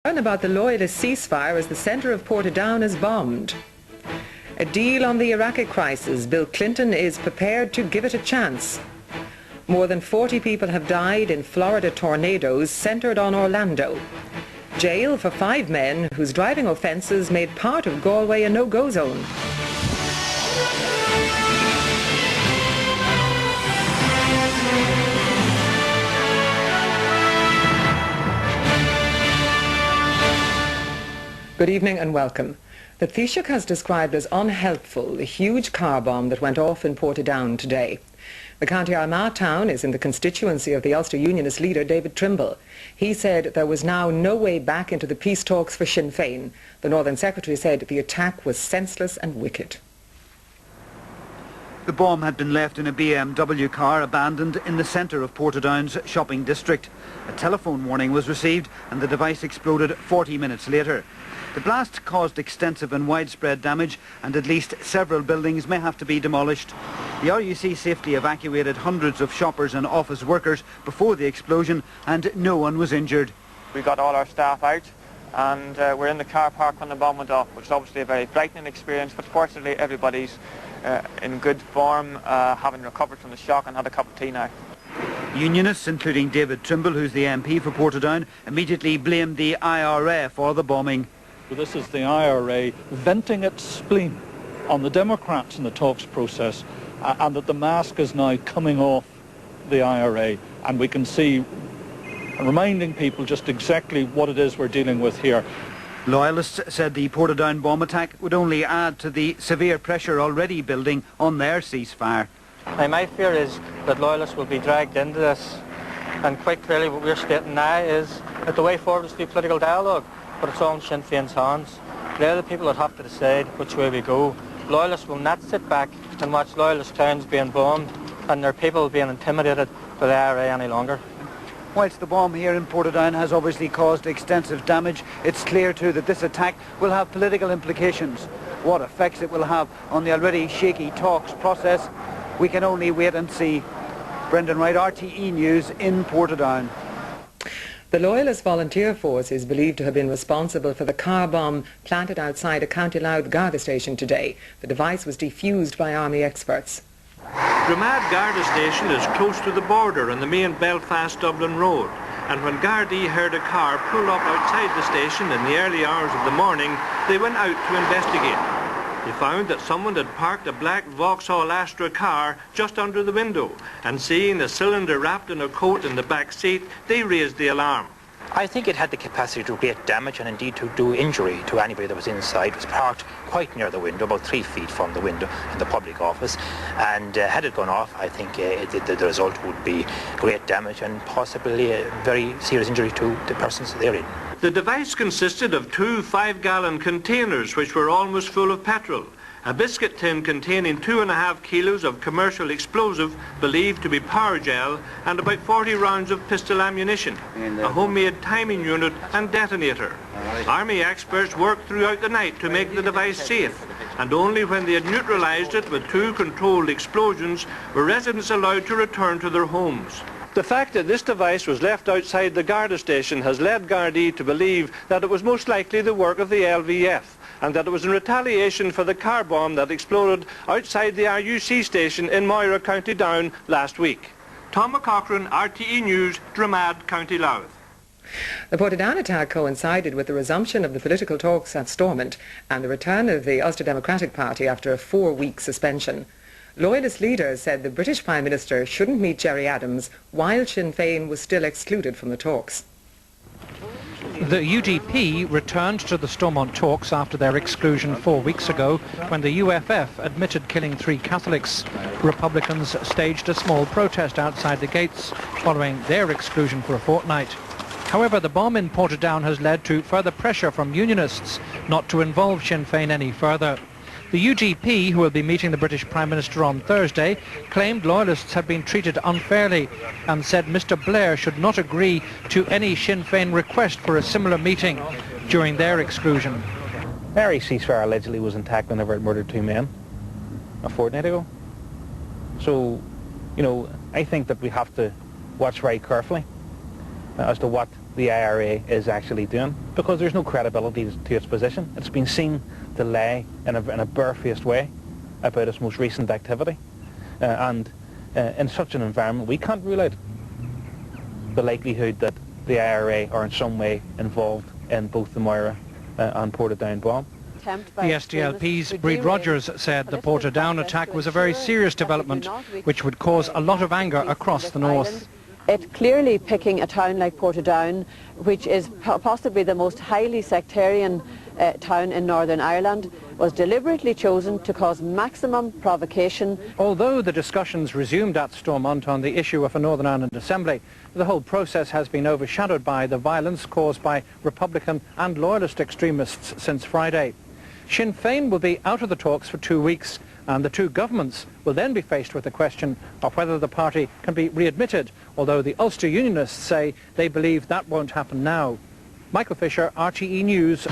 Learn about the loyalist ceasefire as the centre of Portadown is bombed. A deal on the Iraqi crisis. Bill Clinton is prepared to give it a chance. More than 40 people have died in Florida tornadoes centred on Orlando. Jail for 5 men whose driving offences made part of Galway a no-go zone. Good evening and welcome. The Taoiseach has described as unhelpful the huge car bomb that went off in Portadown today. The County Armagh town is in the constituency of the Ulster Unionist leader David Trimble. He said there was now no way back into the peace talks for Sinn Féin. The Northern Secretary said the attack was senseless and wicked. The bomb had been left in a BMW car abandoned in the centre of Portadown's shopping district. A telephone warning was received and the device exploded 40 minutes later. The blast caused extensive and widespread damage and at least several buildings may have to be demolished. The RUC Safety evacuated hundreds of shoppers and office workers before the explosion and no one was injured. We got all our staff out and we're in the car park when the bomb went off, which is obviously a very frightening experience, but fortunately everybody's in good form, having recovered from the shock and had a cup of tea now. Unionists, including David Trimble, who's the MP for Portadown, immediately blamed the IRA for the bombing. This is the IRA venting its spleen on the Democrats in the talks process, and that the mask is now coming off the IRA, and we can see, reminding people just exactly what it is we're dealing with here. Loyalists said the Portadown bomb attack would only add to the severe pressure already building on their ceasefire. My fear is that loyalists will be dragged into this, and quite clearly what we're stating now is that the way forward is through political dialogue, but it's all in Sinn Féin's hands. They're the people that have to decide which way we go. Loyalists will not sit back and watch loyalist towns being bombed and their people being intimidated by the IRA any longer. Whilst the bomb here in Portadown has obviously caused extensive damage, it's clear too that this attack will have political implications. What effects it will have on the already shaky talks process, we can only wait and see. Brendan Wright, RTE News in Portadown. The Loyalist Volunteer Force is believed to have been responsible for the car bomb planted outside a County Louth Garda station today. The device was defused by Army experts. Dromad Garda station is close to the border on the main Belfast-Dublin road, and when Gardaí heard a car pull up outside the station in the early hours of the morning, they went out to investigate. They found that someone had parked a black Vauxhall Astra car just under the window, and seeing a cylinder wrapped in a coat in the back seat, they raised the alarm. I think it had the capacity to create damage and indeed to do injury to anybody that was inside. It was parked quite near the window, about 3 feet from the window in the public office, and had it gone off, I think the result would be great damage and possibly a very serious injury to the persons therein. The device consisted of 2 5-gallon containers which were almost full of petrol, a biscuit tin containing 2.5 kilos of commercial explosive believed to be power gel, and about 40 rounds of pistol ammunition, a homemade timing unit and detonator. Army experts worked throughout the night to make the device safe, and only when they had neutralised it with 2 controlled explosions were residents allowed to return to their homes. The fact that this device was left outside the Garda station has led Gardaí to believe that it was most likely the work of the LVF, and that it was in retaliation for the car bomb that exploded outside the RUC station in Moira, County Down last week. Tom McCaughrean, RTE News, Dromad, County Louth. The Portadown attack coincided with the resumption of the political talks at Stormont and the return of the Ulster Democratic Party after a 4-week suspension. Loyalist leaders said the British Prime Minister shouldn't meet Gerry Adams while Sinn Féin was still excluded from the talks. The UDP returned to the Stormont talks after their exclusion 4 weeks ago when the UFF admitted killing 3 Catholics. Republicans staged a small protest outside the gates following their exclusion for a fortnight. However, the bomb in Portadown has led to further pressure from unionists not to involve Sinn Féin any further. The UDP, who will be meeting the British Prime Minister on Thursday, claimed loyalists had been treated unfairly and said Mr Blair should not agree to any Sinn Féin request for a similar meeting during their exclusion. Mary ceasefire allegedly was intact whenever it murdered 2 men a fortnight ago. So, I think that we have to watch very carefully as to what the IRA is actually doing, because there's no credibility to its position. It's been seen to lie in a barefaced way about its most recent activity. And in such an environment, we can't rule out the likelihood that the IRA are in some way involved in both the Moira and Portadown bomb. The SDLP's Breed Rogers said the Portadown attack was a very serious development which would cause a lot of anger across the north. It clearly picking a town like Portadown, which is possibly the most highly sectarian town in Northern Ireland, was deliberately chosen to cause maximum provocation. Although the discussions resumed at Stormont on the issue of a Northern Ireland Assembly, the whole process has been overshadowed by the violence caused by Republican and Loyalist extremists since Friday. Sinn Féin will be out of the talks for 2 weeks, and the two governments will then be faced with the question of whether the party can be readmitted, although the Ulster Unionists say they believe that won't happen now. Michael Fisher, RTE News.